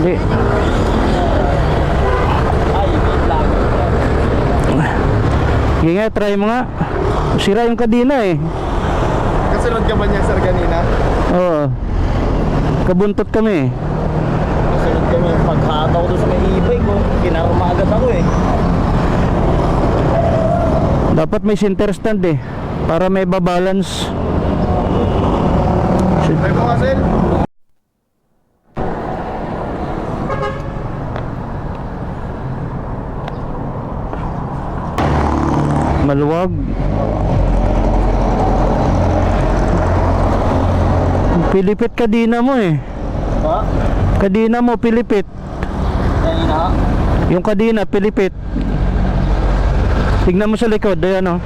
Hindi. Sige nga, try mo nga. Sira yung kadina eh. Kasunod ka ba niya, sir, kanina? Oo. Kabuntot kami eh. Kasunod kami, paghataw doon sa may e-bike ko, kinarma agad ako eh. Dapat may center stand eh, para may babalance. Try mo nga, sir. Maluwag. Pilipit kadina mo eh. Ha? Kadina mo pilipit. Kanina? Yung kadina pilipit. Tignan mo sa likod, ayan oh.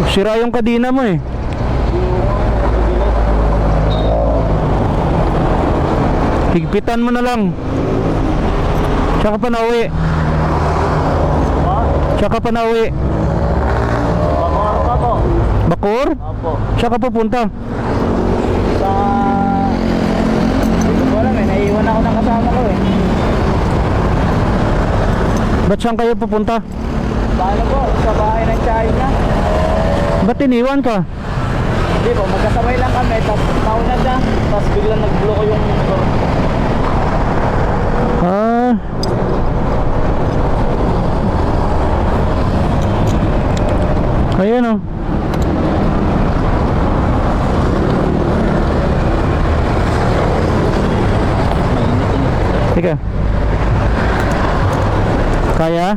Sira yung kadina mo eh. Higpitan mo na lang. Tsaka panauwi. Ha? Tsaka panauwi. Bakor pa po. Bacoor? Opo. Tsaka pupunta. Sa... Hindi ko alam eh, naiiwan ako ng kasama ko eh. Ba't saan kayo pupunta? Paano po? Sa bahay ng tiyahin niya? Ba't iniwan ka? Hindi po, magkasabay lang kami, tapos nauna siya, tapos biglang nag-blow yung motor. Ah. Ayan oh. Teka. Kaya?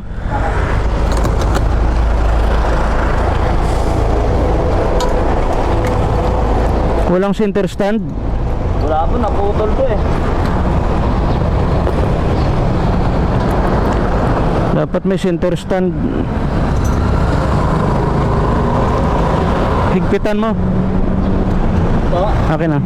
Walang center stand? Wala po, naputol ko eh. Dapat may center stand. Higpitan mo. Ito? Akin na.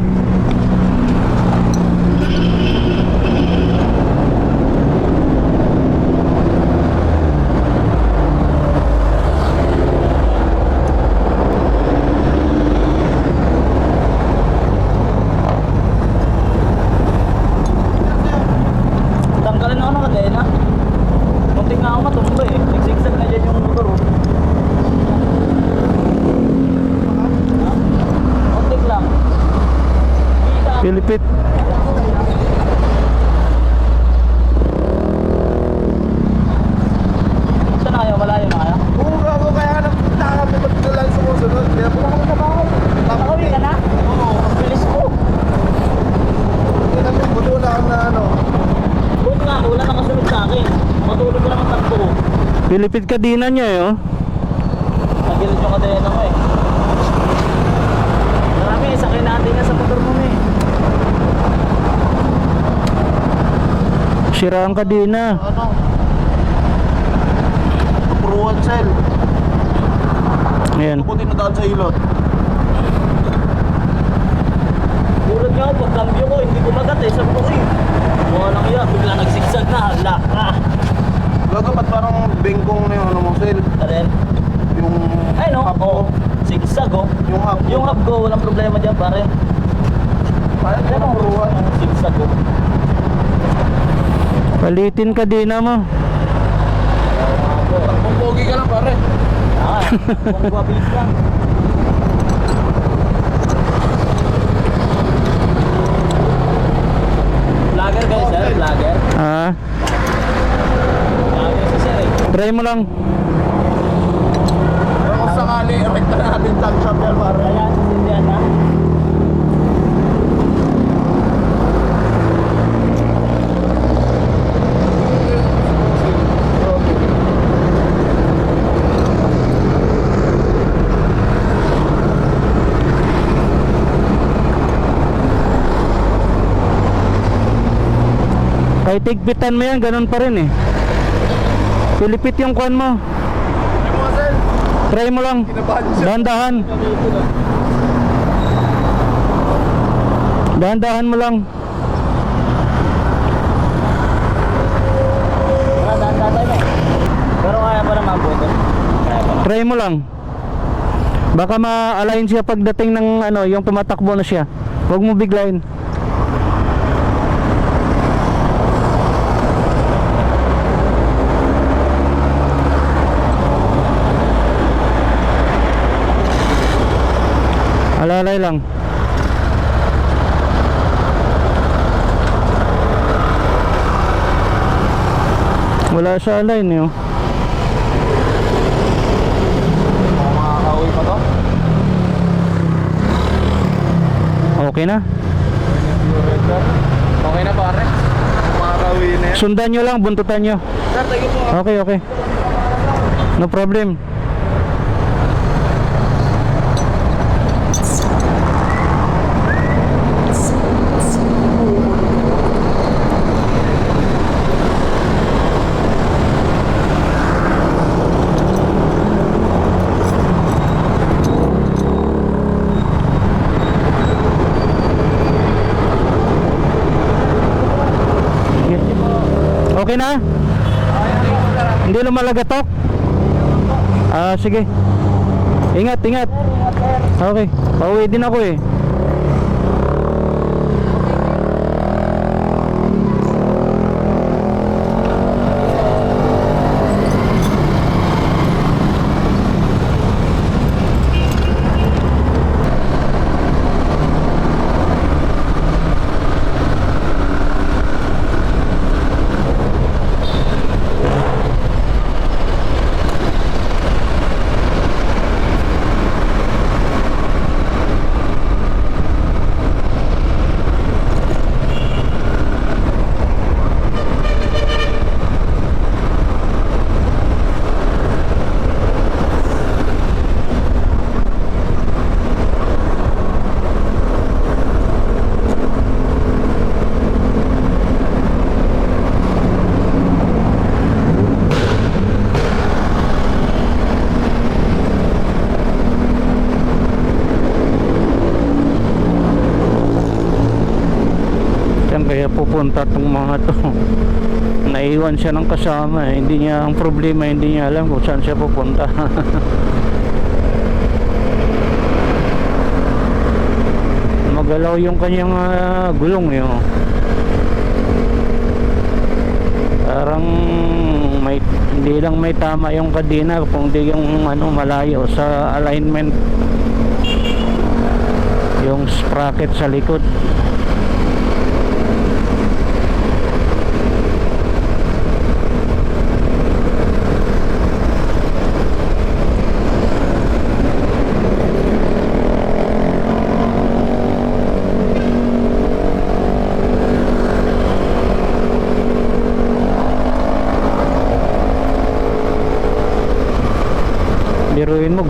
Tanggalin ako ng kadena. Muntik nga ako matumba eh. Nagsigsag na dyan yung motor oh. Muntik lang. Kita. Pilipit. Saan na kayo? Malayo na kayo? Oo, gago, kaya nagpunta kami ba't ito lang sumusunod? Kaya po kami trabaho. Nakauwi ka na? Oo. Ang bilis ko. Hindi namin buto lang na ano. Buti nga, wala nakasunod sa akin. Matulog ko naman takbo ko. Pilipit kadina niya eh oh. Nagilid yung kadena ko eh. Marami, sakay natin nga sa motor mo eh. Sira ang kadina. Ano? Tupuruan, sir. Ayan. Tubutin na daan sa ilot. Gulat nga ako, pagkambyo ko, hindi kumagat eh. Sabi ko eh. Mukha lang yan, bigla nagsigsag na. Hala, Gago, ba't parang bengkong na yung ano mo, sir? Taren. Yung Ay no, hub oo. mo. Sigsag oh. Yung hub mo. Yung hub ko, walang problema dyan pare. Parang Yan ang tupuruan. sigsag oh. Palitin kadina mo. Kung pogi ka lang, pare. Ah, kung guwabis lang. Vlogger kayo sir, vlogger. Ah, Vlogger si sir eh. try mo lang. Pero kung sakali, erekta na natin tank shop yan, pare. Kaya sisindihan na. Kahit tigpitan mo yan, ganun pa rin eh. Pilipit yung kuan mo. Ano mo, sir? Try mo lang. Kinabahan siya. Dahan-dahan. Dahan-dahan mo lang. Wala, dahan-dahan tayo eh. Pero kaya pa naman po ito. Kaya pa naman. Try mo lang. Baka ma-align siya pagdating ng ano, yung tumatakbo na siya. Huwag mo biglayin. Alalay lang. Wala sa line eh. Oh. Makakauwi pa to? Okay na. Okay na pare. Makakauwi na yan. Sundan nyo lang, buntutan nyo. Sir, thank you po. Okay, okay. No problem. Okay na? Hindi lumalagatok? Ah, sige. Ingat, ingat. Okay. Pauwi din ako eh. Kaya pupunta tong mga to. Naiwan siya ng kasama eh. Hindi niya, ang problema hindi niya alam kung saan siya pupunta. Magalaw yung kanyang gulong yun. Parang may, hindi lang may tama yung kadena, kundi yung malayo sa alignment yung sprocket sa likod. Biruin mo